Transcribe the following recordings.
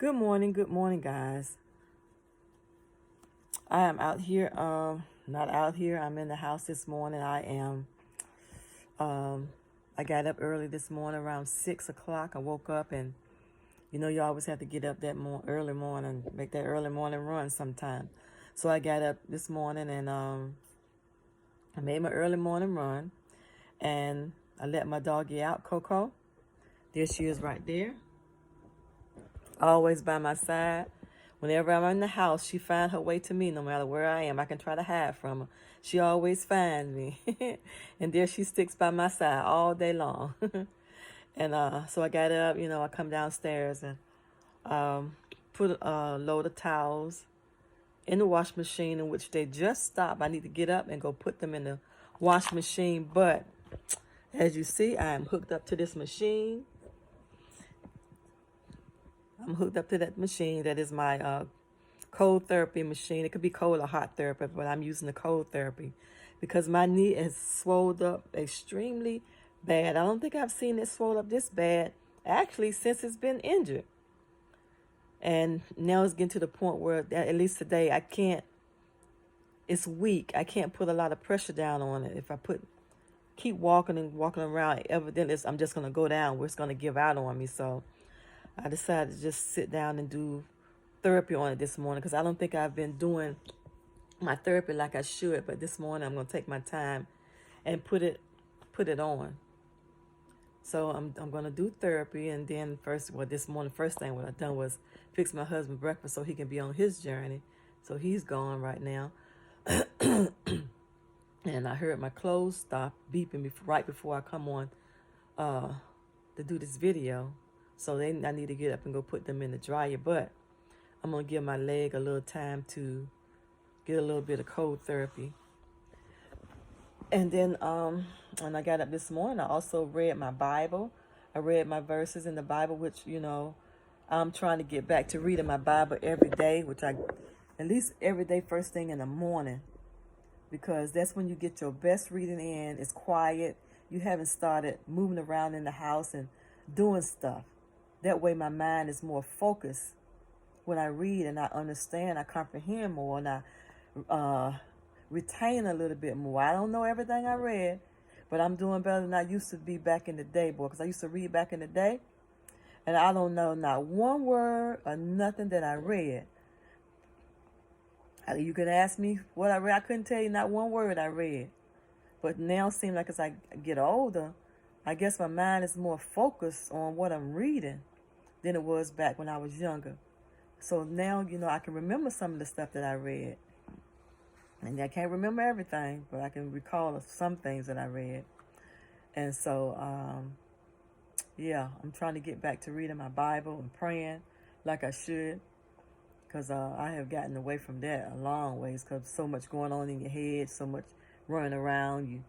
Good morning, guys. I am out here, not out here. I'm in the house this morning. Um, I got up early this morning around 6 o'clock. I woke up and you always have to get up that early morning, make that early morning run sometime. So I got up this morning and I made my early morning run and I let my doggy out, Coco. There she is right there, always by my side. Whenever I'm in the house, she finds her way to me no matter where I am. I can try to hide from her. She always finds me. And there she sticks by my side all day long. And so I got up, I come downstairs and put a load of towels in the wash machine, in which they just stopped. I need to get up and go put them in the wash machine. But as you see, I am hooked up to this machine. I'm hooked up to that machine. That is my cold therapy machine. It could be cold or hot therapy, but I'm using the cold therapy because my knee has swelled up extremely bad. I don't think I've seen it swell up this bad actually since it's been injured. And now it's getting to the point where, at least today, I can't, it's weak. I can't put a lot of pressure down on it. If I keep walking and walking around, evidently I'm just going to go down where it's going to give out on me. So I decided to just sit down and do therapy on it this morning because I don't think I've been doing my therapy like I should. But this morning I'm going to take my time and put it on. So I'm going to do therapy, and then this morning, first thing what I done was fix my husband breakfast so he can be on his journey. So he's gone right now. And I heard my clothes stop beeping right before I come on to do this video. So I need to get up and go put them in the dryer. But I'm going to give my leg a little time to get a little bit of cold therapy. And then when I got up this morning, I also read my Bible. I read my verses in the Bible, which, I'm trying to get back to reading my Bible every day, at least every day, first thing in the morning, because that's when you get your best reading in. It's quiet. You haven't started moving around in the house and doing stuff. That way my mind is more focused when I read, and I understand, I comprehend more, and I retain a little bit more. I don't know everything I read, but I'm doing better than I used to be back in the day, boy, because I used to read back in the day, and I don't know not one word or nothing that I read. You could ask me what I read. I couldn't tell you not one word I read. But now it seems like as I get older, I guess my mind is more focused on what I'm reading than it was back when I was younger. So now, I can remember some of the stuff that I read. And I can't remember everything, but I can recall some things that I read. And so, I'm trying to get back to reading my Bible and praying like I should, because I have gotten away from that a long ways, because so much going on in your head, so much running around, you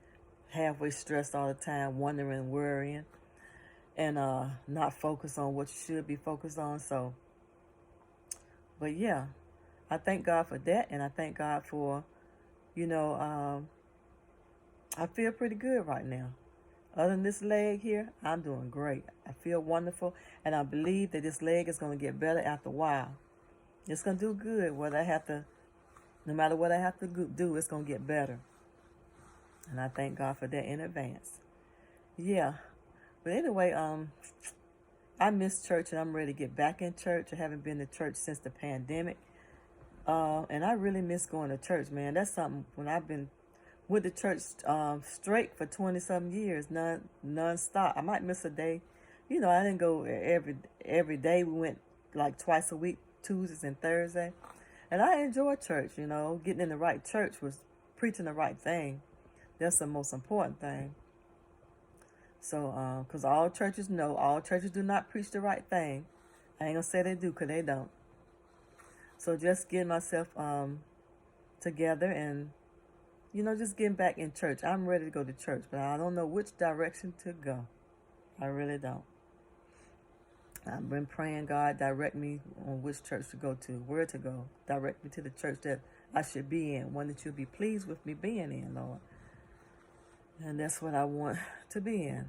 halfway stressed all the time, wondering, worrying, and not focused on what you should be focused on. So, but yeah, I thank God for that, and I thank God for, I feel pretty good right now. Other than this leg here, I'm doing great. I feel wonderful, and I believe that this leg is going to get better after a while. It's going to do good. No matter what I have to do, it's going to get better. And I thank God for that in advance. Yeah. But anyway, I miss church, and I'm ready to get back in church. I haven't been to church since the pandemic. And I really miss going to church, man. That's something when I've been with the church straight for 20-something years, non-stop. I might miss a day. I didn't go every day. We went like twice a week, Tuesdays and Thursday. And I enjoy church, Getting in the right church was preaching the right thing. That's the most important thing. So, because all churches do not preach the right thing. I ain't going to say they do, because they don't. So just getting myself together and, just getting back in church. I'm ready to go to church, but I don't know which direction to go. I really don't. I've been praying God direct me on which church to go to, where to go. Direct me to the church that I should be in, one that you'll be pleased with me being in, Lord. And that's what I want to be in.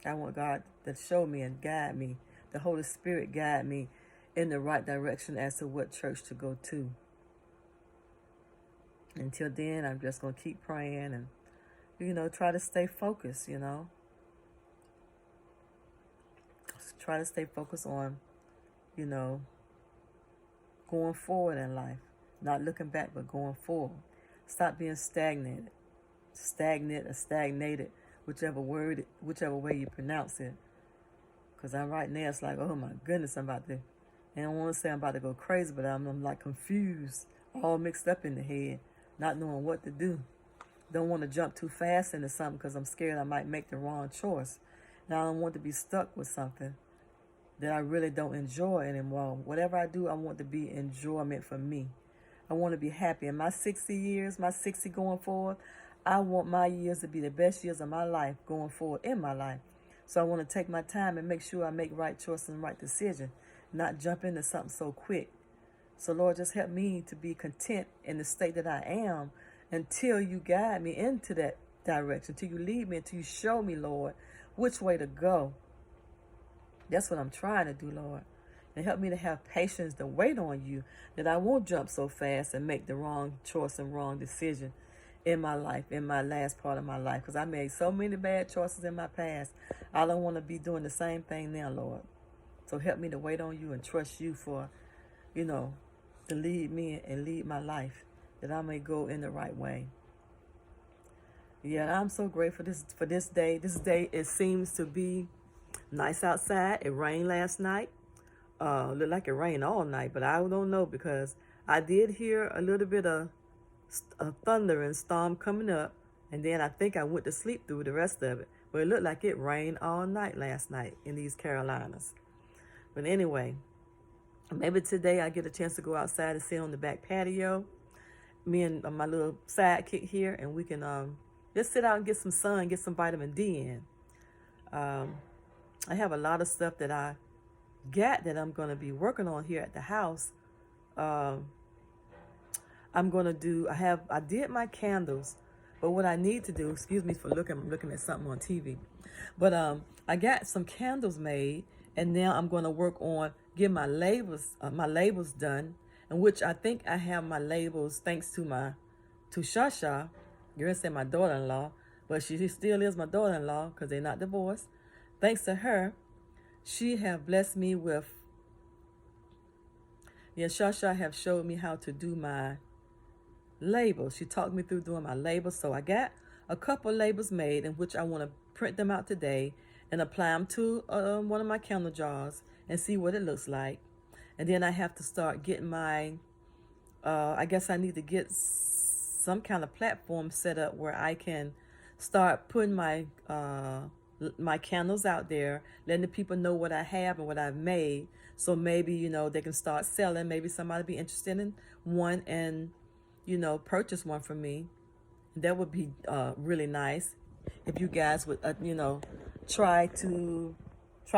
I want God to show me and guide me. The Holy Spirit guide me in the right direction as to what church to go to. Until then, I'm just going to keep praying and, try to stay focused, Try to stay focused on, going forward in life. Not looking back, but going forward. Stop being stagnant or stagnated, whichever way you pronounce it. Because I'm right now, it's like, oh my goodness, and I don't want to say I'm about to go crazy, but I'm like confused, all mixed up in the head, not knowing what to do. Don't want to jump too fast into something because I'm scared I might make the wrong choice. Now I don't want to be stuck with something that I really don't enjoy anymore. Whatever I do, I want to be enjoyment for me. I want to be happy. In my 60 years, my 60 going forward, I want my years to be the best years of my life going forward in my life. So I want to take my time and make sure I make right choices and right decisions, not jump into something so quick. So Lord, just help me to be content in the state that I am until you guide me into that direction, until you lead me, until you show me, Lord, which way to go. That's what I'm trying to do, Lord. And help me to have patience to wait on you, that I won't jump so fast and make the wrong choice and wrong decision in my life, in my last part of my life. Because I made so many bad choices in my past. I don't want to be doing the same thing now, Lord. So help me to wait on you and trust you for, to lead me and lead my life, that I may go in the right way. Yeah, I'm so grateful for this day. This day, it seems to be nice outside. It rained last night. Looked like it rained all night, but I don't know, because I did hear a little bit of thunder and storm coming up, and then I think I went to sleep through the rest of it. But it looked like it rained all night last night in these Carolinas. But anyway, maybe today I get a chance to go outside and sit on the back patio, me and my little sidekick here, and we can just sit out and get some sun, get some vitamin D in. I have a lot of stuff that I got that I'm going to be working on here at the house. I'm going to do, I did my candles, but what I need to do, excuse me for I'm looking at something on TV, but I got some candles made, and now I'm going to work on getting my labels done, in which I think I have my labels thanks to Shasha. You're going to say my daughter-in-law, but she still is my daughter-in-law because they're not divorced. Thanks to her, she have blessed me with, Shasha have showed me how to do my labels. She talked me through doing my labels. So I got a couple labels made, in which I want to print them out today and apply them to one of my candle jars and see what it looks like. And then I have to start getting my, I guess I need to get some kind of platform set up where I can start putting my candles out there, letting the people know what I have and what I've made. So maybe, they can start selling. Maybe somebody be interested in one and, purchase one from me. That would be really nice if you guys would, try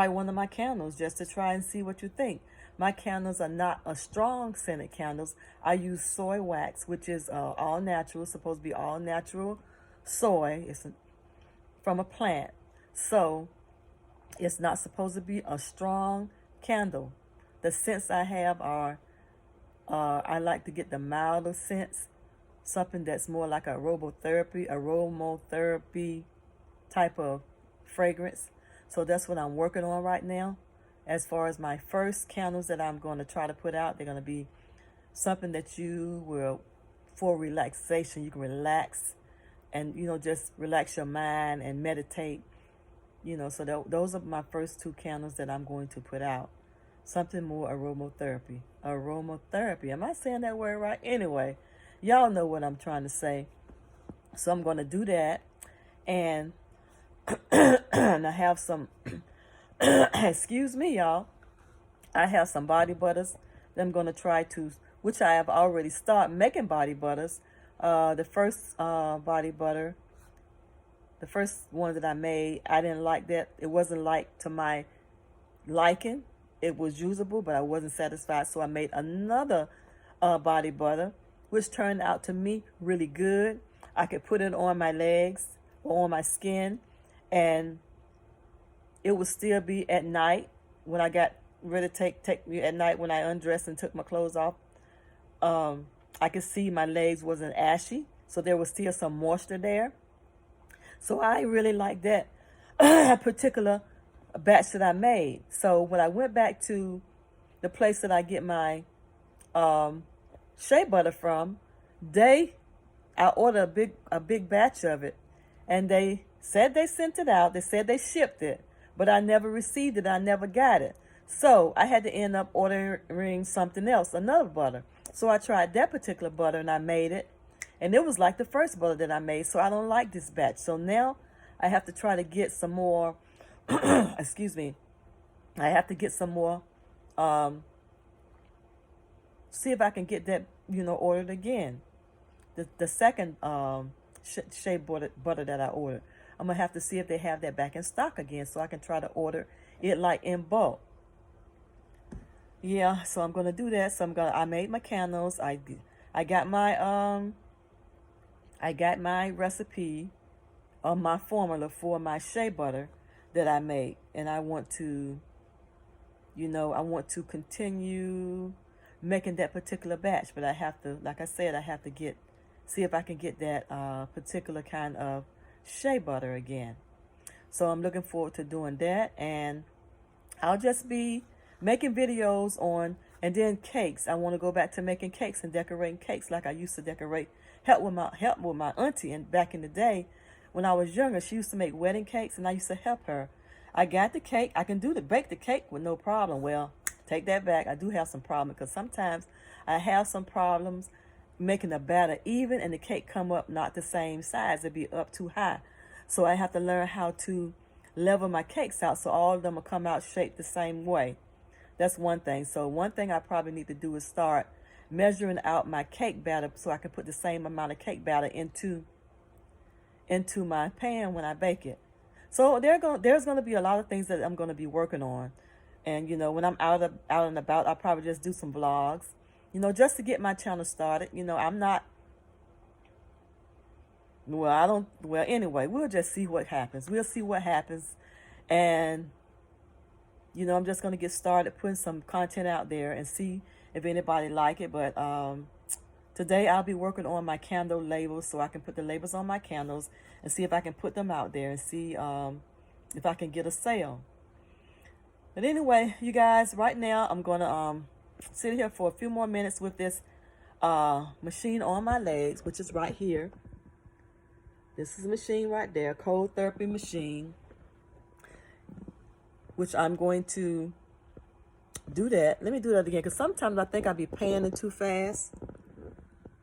one of my candles just to try and see what you think. My candles are not a strong scented candles. I use soy wax, which is all natural, supposed to be all natural soy. It's from a plant. So it's not supposed to be a strong candle. The scents I have are, I like to get the milder scents, something that's more like aromatherapy type of fragrance. So that's what I'm working on right now. As far as my first candles that I'm going to try to put out, they're going to be something that you will, for relaxation, you can relax and, just relax your mind and meditate. So those are my first two candles that I'm going to put out. Something more aromatherapy. Aromatherapy. Am I saying that word right? Anyway, y'all know what I'm trying to say. So I'm going to do that. And, and I have some, excuse me, y'all. I have some body butters that I'm going to try to, which I have already started making body butters. The first body butter, the first one that I made, I didn't like that. It wasn't like to my liking. It was usable, but I wasn't satisfied. So I made another body butter, which turned out to me really good. I could put it on my legs or on my skin, and it would still be at night when I got really take me at night when I undressed and took my clothes off. I could see my legs wasn't ashy, so there was still some moisture there. So I really like that particular batch that I made. So when I went back to the place that I get my shea butter from, I ordered a big batch of it, and they said they sent it out. They said they shipped it, but I never received it. I never got it. So I had to end up ordering something else, another butter. So I tried that particular butter and I made it, and it was like the first butter that I made. So I don't like this batch. So now I have to try to get some more. Excuse me. I have to get some more. See if I can get that, ordered again. The second shea butter that I ordered, I'm gonna have to see if they have that back in stock again, so I can try to order it like in bulk. Yeah, so I'm gonna do that. So I made my candles. I got my recipe on my formula for my shea butter that I make, and I want to continue making that particular batch, but I have to, like I said, see if I can get that particular kind of shea butter again. So I'm looking forward to doing that, and I'll just be making videos on, and then cakes. I want to go back to making cakes and decorating cakes like I used to help with my auntie. And back in the day when I was younger, she used to make wedding cakes, and I used to help her. I got the cake. I can bake the cake with no problem. Well, take that back. I do have some problem, because sometimes I have some problems making the batter even, and the cake come up not the same size. It'd be up too high. So I have to learn how to level my cakes out so all of them will come out shaped the same way. That's one thing. So one thing I probably need to do is start measuring out my cake batter so I can put the same amount of cake batter into my pan when I bake it. So there's going to be a lot of things that I'm going to be working on. And, when I'm out and about, I'll probably just do some vlogs, just to get my channel started. I'm not, anyway, we'll just see what happens. We'll see what happens. And, I'm just going to get started putting some content out there and see if anybody like it. But today I'll be working on my candle labels, so I can put the labels on my candles and see if I can put them out there and see if I can get a sale. But anyway, you guys, right now I'm going to sit here for a few more minutes with this machine on my legs, which is right here. This is a machine right there, cold therapy machine, which I'm going to do that. Let me do that again, because sometimes I think I'll be panning too fast.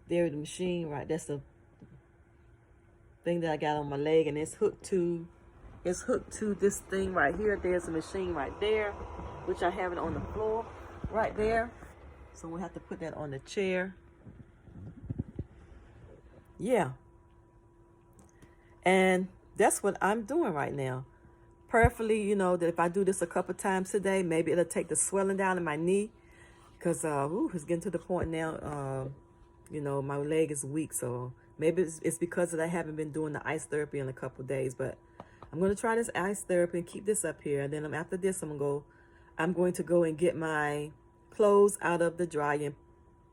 There's the machine, right? That's the thing that I got on my leg, and it's hooked to this thing right here. There's a machine right there, which I have it on the floor right there. So we'll have to put that on the chair. Yeah. And that's what I'm doing right now. Prayerfully, that if I do this a couple times today, maybe it'll take the swelling down in my knee, because it's getting to the point now, my leg is weak. So maybe it's because that I haven't been doing the ice therapy in a couple of days. But I'm going to try this ice therapy and keep this up here. And then after this, I'm going to go and get my clothes out of the dryer,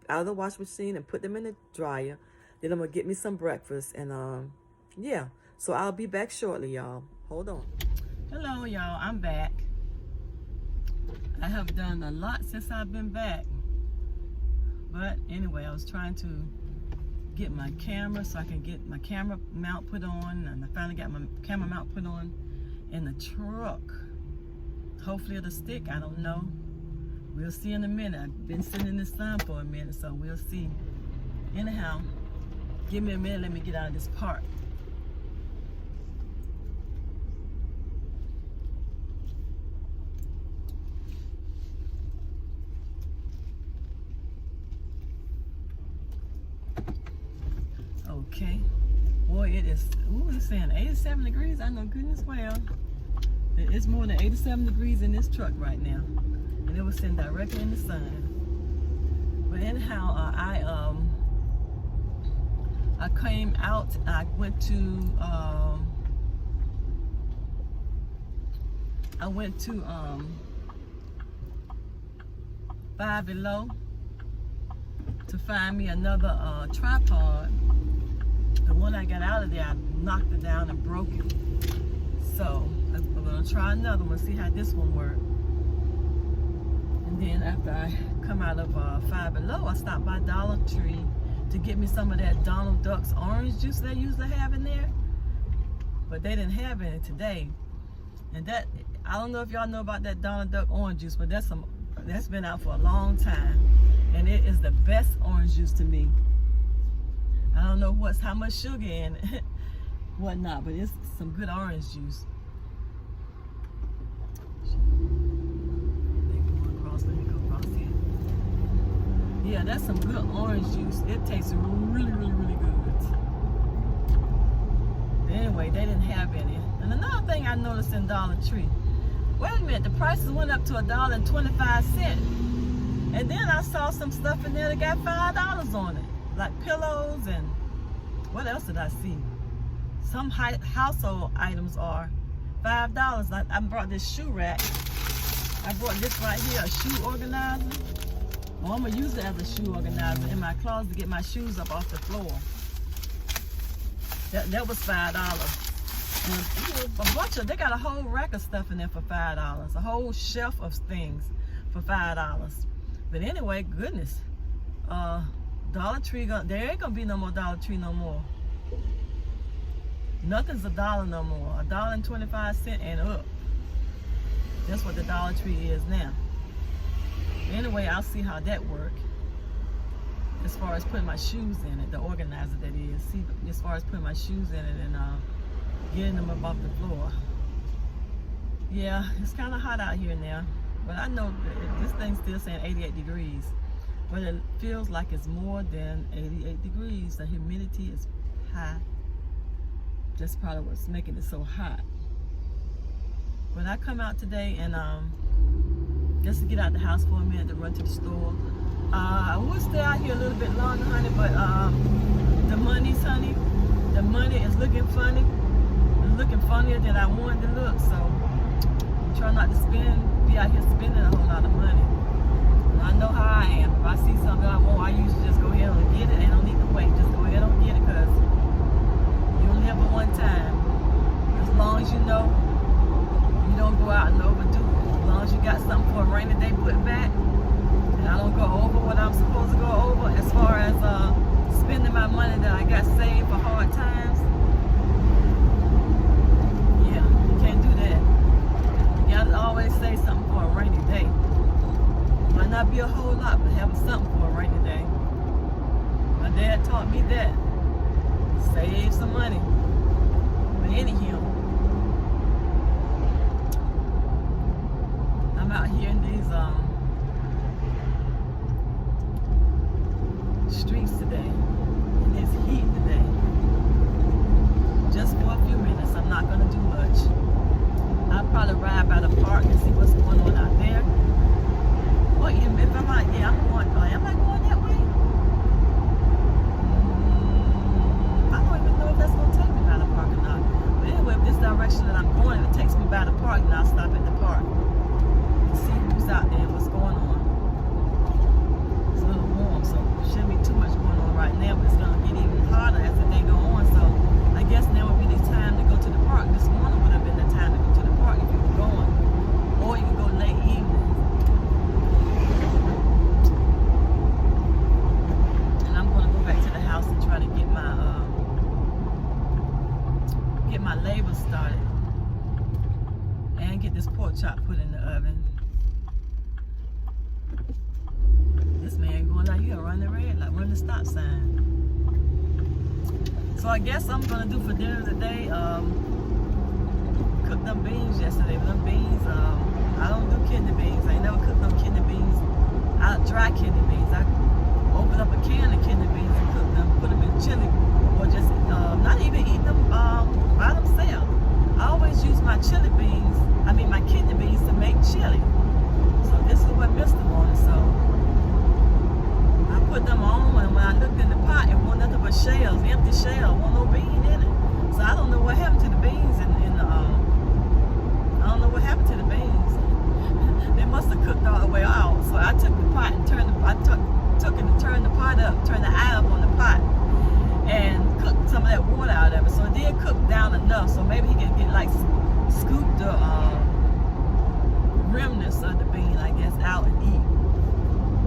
out of the washing machine, and put them in the dryer. Then I'm going to get me some breakfast. And yeah, so I'll be back shortly, y'all. Hold on. Hello, y'all. I'm back. I have done a lot since I've been back. But anyway, I was trying to get my camera so I can get my camera mount put on. And I finally got my camera mount put on in the truck. Hopefully it'll stick. I don't know. We'll see in a minute. I've been sitting in the sun for a minute, so we'll see. Anyhow, give me a minute. Let me get out of this park. Okay. Boy, it is, it's saying 87 degrees. I know goodness well. It's more than 87 degrees in this truck right now. And it was sitting directly in the sun. But anyhow, I came out, I went to, Five Below to find me another tripod. The one I got out of there, I knocked it down and broke it. So I'm gonna try another one, see how this one works. And then after I come out of Five Below, I stopped by Dollar Tree to get me some of that Donald Duck's orange juice they usually have in there. But they didn't have any today. And that, I don't know if y'all know about that Donald Duck orange juice, but that's been out for a long time. And it is the best orange juice to me. I don't know how much sugar in it, whatnot, but it's some good orange juice. Let me go across here. Yeah, that's some good orange juice. It tastes really, really, really good. Anyway, they didn't have any. And another thing I noticed in Dollar Tree, wait a minute, the prices went up to $1.25. And then I saw some stuff in there that got $5 on it, like pillows and what else did I see? Some household items are $5. I brought this shoe rack. I brought this right here, a shoe organizer. Well, I'm gonna use it as a shoe organizer in my closet to get my shoes up off the floor. That was $5. And a bunch of, they got a whole rack of stuff in there for $5. A whole shelf of things for $5. But anyway, goodness, Dollar Tree, there ain't gonna be no more Dollar Tree no more. Nothing's $1 no more. $1.25 and up. That's what the Dollar Tree is now. Anyway, I'll see how that works. As far as putting my shoes in it, the organizer that is. See, as far as putting my shoes in it and getting them up off the floor. Yeah, it's kind of hot out here now. But I know this thing's still saying 88 degrees. But it feels like it's more than 88 degrees. The humidity is high. That's probably what's making it so hot. When I come out today and just to get out the house for a minute to run to the store. I would stay out here a little bit longer, honey, but the money is looking funny. It's looking funnier than I wanted to look, so I'm trying not to be out here spending a whole lot of money. And I know how I am. If I see something I want, I usually just go ahead and get it. I don't need to wait. Just go ahead and get it because you only have it one time. As long as you know you don't go out and overdo it. As long as you got something for a rainy day put back, and I don't go over what I'm supposed to go over as far as spending my money that I got saved for hard times. Yeah, you can't do that. You gotta always save something for a rainy day. Might not be a whole lot, but having something for a rainy day. My dad taught me that. Save some money. But anyhow, I'm out here in these streets today, in this heat today, just for a few minutes. I'm not going to do much. I'll probably ride by the park and see what's going on out there. Well, if I'm like, yeah, am I going that way? I don't even know if that's going to take me by the park or not. But anyway, if this direction that I'm going, if it takes me by the park, then I'll stop at the park and see who's out there and what's going on. It's a little warm, so there shouldn't be too much going on right now, but it's going to get even hotter as the day goes on. So I guess now would be the time to go to the park. This morning would have been the time to go to the park if you were going. Or you can go late evening. And I'm going to go back to the house and try to get my labor started. And get this pork chop put in the oven. This man going out here run the red light, run the stop sign. So I guess I'm gonna do for dinner today. Cooked them beans yesterday. But them beans, I don't do kidney beans. I ain't never cooked them kidney beans. Dry kidney beans. I open up a can of kidney beans and cook them, put them in chili, or just not even eat them by themselves. I always use my my kidney beans to make chili. So this is what Mr. wanted. So I put them on, and when I looked in the pot, it wasn't nothing but shells, empty shell, wasn't no bean in it. So I don't know what happened to the beans I don't know what happened to the beans. They must have cooked all the way out. So I took the pot and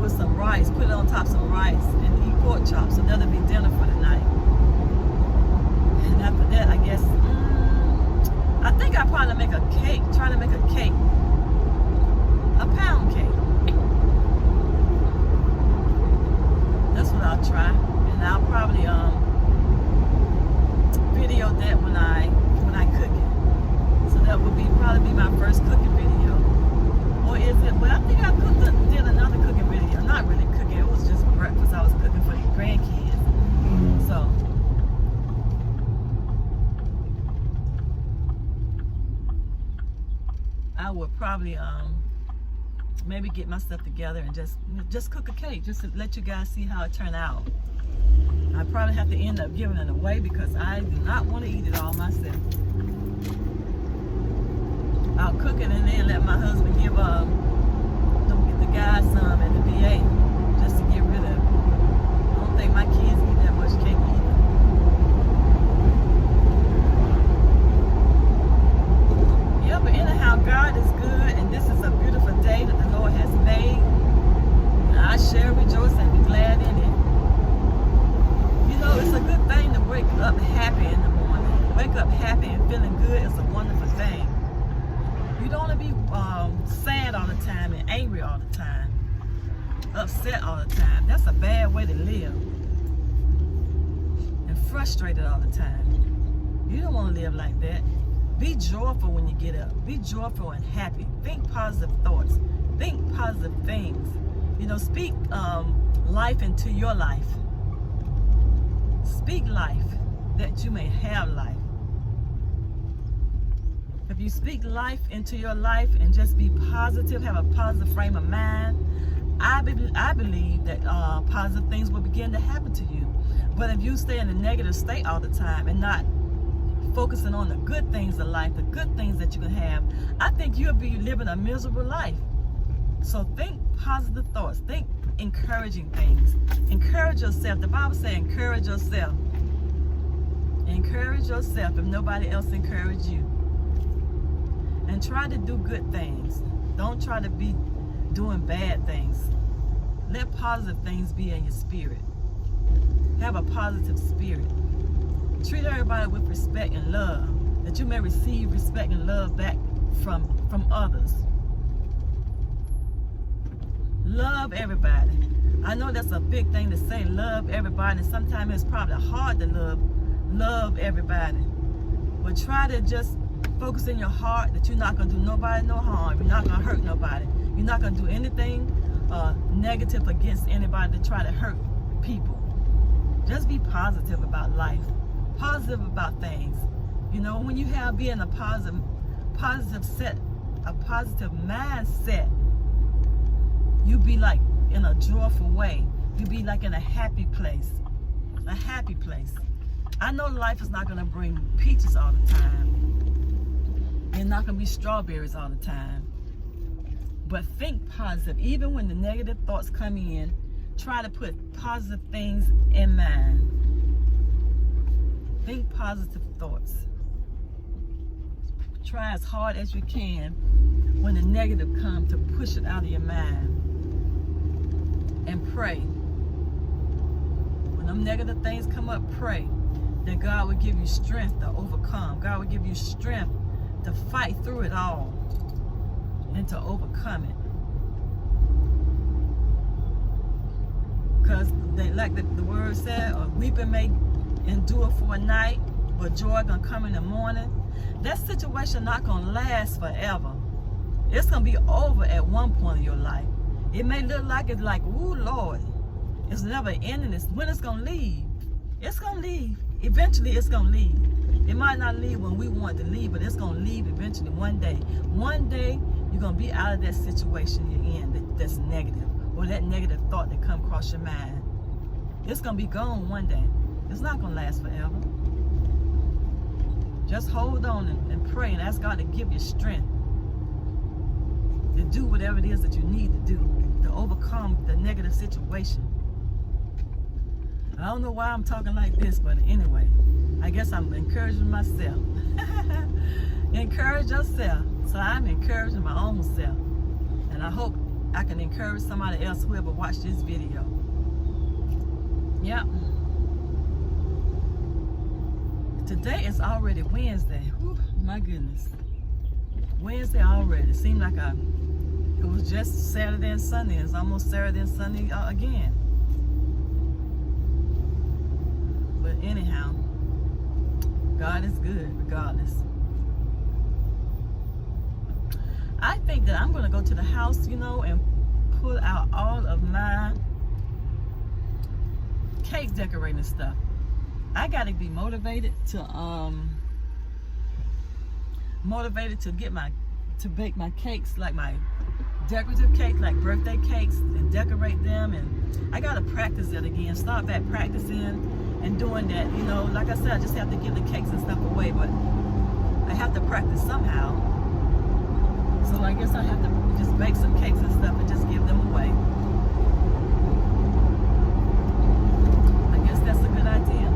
with some rice, put it on top of some rice, and eat pork chops. So that'll be dinner for the night. And after that, I guess, I think I'll probably make a cake. Try to make a cake. A pound cake. That's what I'll try. And I'll probably video that when I cook it. So that would probably be my first cooking video. Or is it? Well, I think I did another cooking video. Not really cooking. It was just breakfast. I was cooking for the grandkids. So I would probably maybe get myself together and just cook a cake, just to let you guys see how it turned out. I probably have to end up giving it away because I do not want to eat it all myself. I'll cook it and then let my husband give the guys some at the VA just to get rid of it. I don't think my kids eat that much cake either. Yeah, but anyhow, God is good, and this is a beautiful day that the Lord has made. And I shall rejoice and be glad in it. You know, it's a good thing to wake up happy in the morning. Wake up happy and feeling good is a wonderful thing. You don't want to be sad all the time and angry all the time, upset all the time. That's a bad way to live. And frustrated all the time. You don't want to live like that. Be joyful when you get up. Be joyful and happy. Think positive thoughts. Think positive things. You know, speak life into your life. Speak life that you may have life. If you speak life into your life and just be positive, have a positive frame of mind, I believe that positive things will begin to happen to you. But if you stay in a negative state all the time and not focusing on the good things of life, the good things that you can have, I think you'll be living a miserable life. So think positive thoughts. Think encouraging things. Encourage yourself. The Bible says encourage yourself. Encourage yourself if nobody else encourages you. And try to do good things. Don't try to be doing bad things. Let positive things be in your spirit. Have a positive spirit. Treat everybody with respect and love, that you may receive respect and love back from others. Love everybody. I know that's a big thing to say, love everybody, and sometimes it's probably hard to love everybody. But try to just focus in your heart that you're not going to do nobody no harm. You're not going to hurt nobody. You're not going to do anything negative against anybody to try to hurt people. Just be positive about life. Positive about things. You know, when you have being a positive mindset, you be like in a joyful way. You be like in a happy place. A happy place. I know life is not going to bring peaches all the time. And not going to be strawberries all the time. But think positive. Even when the negative thoughts come in, try to put positive things in mind. Think positive thoughts. Try as hard as you can when the negative comes to push it out of your mind. And pray. When them negative things come up, pray that God will give you strength to overcome. God will give you strength to fight through it all and to overcome it. Because like the word said, weeping may endure for a night, but joy gonna come in the morning. That situation not gonna last forever. It's gonna be over at one point in your life. It may look like it's like, ooh, Lord, it's never ending. When it's gonna leave. It's gonna leave. Eventually it's gonna leave. It might not leave when we want to leave, but it's gonna leave eventually one day. One day you're gonna be out of that situation you're in that's negative, or that negative thought that come across your mind. It's gonna be gone one day. It's not gonna last forever. Just hold on and pray and ask God to give you strength to do whatever it is that you need to do to overcome the negative situation. I don't know why I'm talking like this, but anyway, I guess I'm encouraging myself. Encourage yourself. So I'm encouraging my own self. And I hope I can encourage somebody else, whoever watched this video. Yep. Today is already Wednesday. Whew, my goodness. Wednesday already. Seemed like it was just Saturday and Sunday. It's almost Saturday and Sunday again. But anyhow, God is good regardless. I think that I'm going to go to the house, you know, and pull out all of my cake decorating stuff. I got to be motivated to bake my cakes, like my decorative cakes, like birthday cakes, and decorate them. And I got to practice it again, start back practicing and doing that. You know, like I said, I just have to give the cakes and stuff away, but I have to practice somehow. So I guess I have to just bake some cakes and stuff and just give them away. I guess that's a good idea.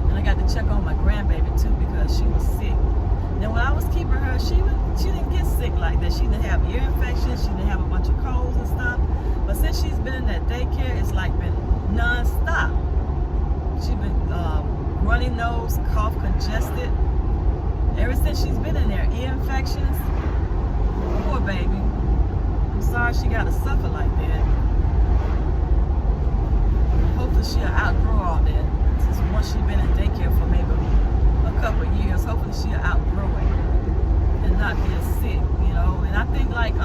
And I got to check on my grandbaby too, because she was sick. Now when I was keeping her, she didn't get sick like that. She didn't have ear infections. She didn't have a bunch of colds and stuff. But since she's been in that daycare, it's like been non-stop. She's been runny nose, cough, congested. Ever since she's been in there, ear infections. Poor baby. I'm sorry she got to suffer like that. Hopefully she'll outgrow all that. Since once she's been in daycare for maybe a couple of years, hopefully she'll outgrow it and not get sick, you know. And I think, like, I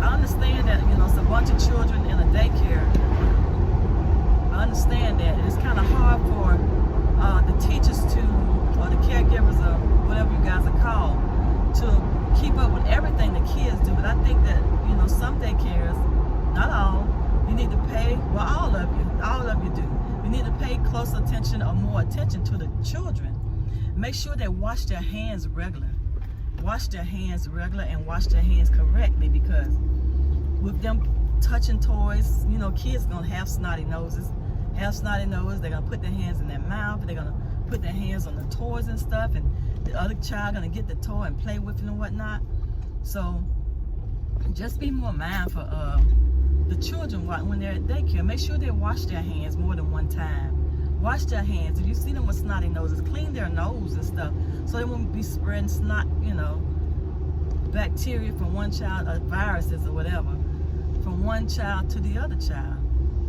understand that, you know, it's a bunch of children in a daycare. I understand that. And it's kind of hard for the teachers to, or the caregivers, or whatever you guys are called, to keep up with everything the kids do. But I think that, you know, some daycares, not all, you need to pay, well, all of you do. You need to pay close attention or more attention to the children. Make sure they wash their hands regular. Wash their hands regular and wash their hands correctly, because with them touching toys, you know, kids are gonna have snotty noses. They're gonna put their hands in their mouth, they're gonna put their hands on the toys and stuff, and the other child gonna get the toy and play with it and whatnot. So just be more mindful of the children when they're at daycare. Make sure they wash their hands more than one time. Wash their hands. If you see them with snotty noses, clean their nose and stuff, so they won't be spreading snot, you know, bacteria from one child, or viruses or whatever, from one child to the other child.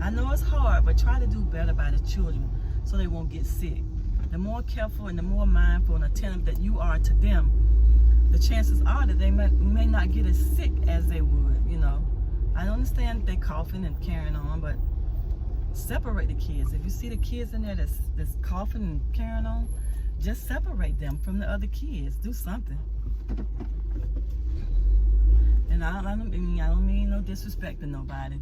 I know it's hard, but try to do better by the children so they won't get sick. The more careful and the more mindful and attentive that you are to them, the chances are that they may not get as sick as they would, you know. I understand they coughing and carrying on, but separate the kids. If you see the kids in there that's coughing and carrying on, just separate them from the other kids. Do something. And I don't mean no disrespect to nobody.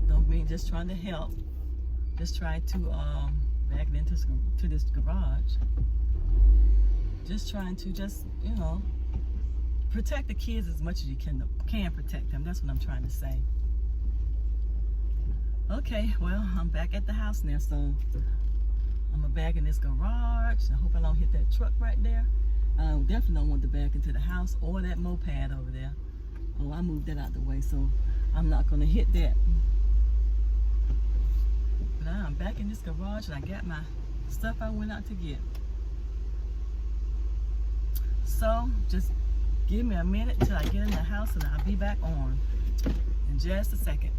Don't mean just trying to help. Just trying to back into this garage. Just trying to you know, protect the kids as much as you can protect them. That's what I'm trying to say. Okay, well, I'm back at the house now, so I'm gonna back in this garage. I hope I don't hit that truck right there. I definitely don't want to back into the house or that moped over there. Oh, I moved that out the way, so I'm not gonna hit that. But I'm back in this garage and I got my stuff I went out to get. So just give me a minute till I get in the house and I'll be back on in just a second.